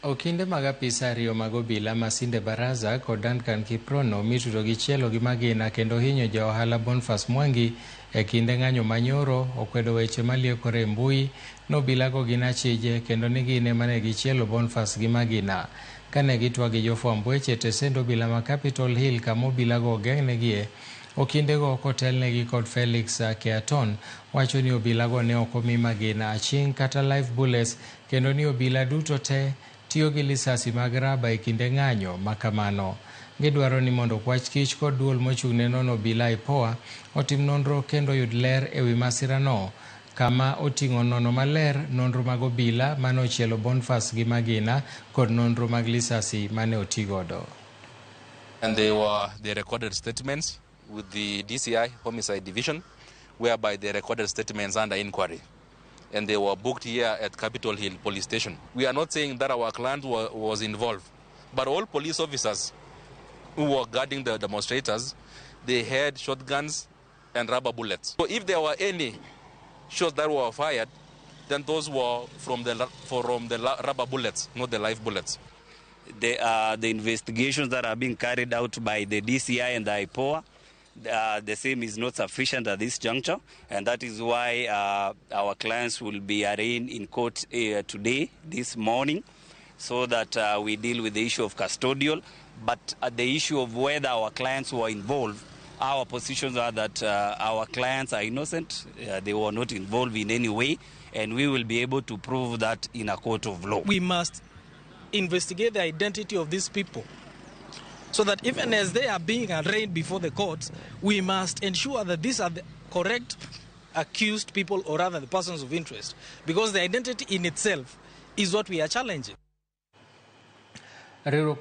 Okinde mag apisa ariyo mag Obila Masinde Baraza kod Duncan Kiprono mitudo gi chielo gi magina kendo hinyo ja ohala Boniface Mwangi e kinde ng'anyo manyoro okwedo weche maliekore e mbui no Obilago gin achije kendo ni gin ema ne gichielo Boniface gi magina kane gitwa gi jofwamb weche tesend Obila ma Capitol Hill kama Obilago ogeng'negie. Okindego kotelnegi kod Felix Keaton wacho ni Obilago ne ok omi magina aching' kata live bullets kendo ni Obila duto te tiyo gi lisasi mag raba e kinde ng'anyo makamano. Gidwaro ni mondo okwach kich kod duol mochung'ne nono Obila IPOA otim nonro kendo yud ler e wi masirano kama oting'o nono maler nonro mag Obila mane ochielo Boniface gi magina kod nonro mag lisasi mane otigodo. And they recorded statements with the DCI Homicide Division, whereby they recorded statements under inquiry. And they were booked here at Capitol Hill Police Station. We are not saying that our client was involved, but all police officers who were guarding the demonstrators, they had shotguns and rubber bullets. So if there were any shots that were fired, then those were from the rubber bullets, not the live bullets. The investigations that are being carried out by the DCI and the IPOA, the same is not sufficient at this juncture, and that is why our clients will be arraigned in court today, this morning, so that we deal with the issue of custodial. But the issue of whether our clients were involved, our positions are that our clients are innocent, they were not involved in any way, and we will be able to prove that in a court of law. We must investigate the identity of these people, so that even as they are being arraigned before the courts, we must ensure that these are the correct accused people, or rather the persons of interest, because the identity in itself is what we are challenging.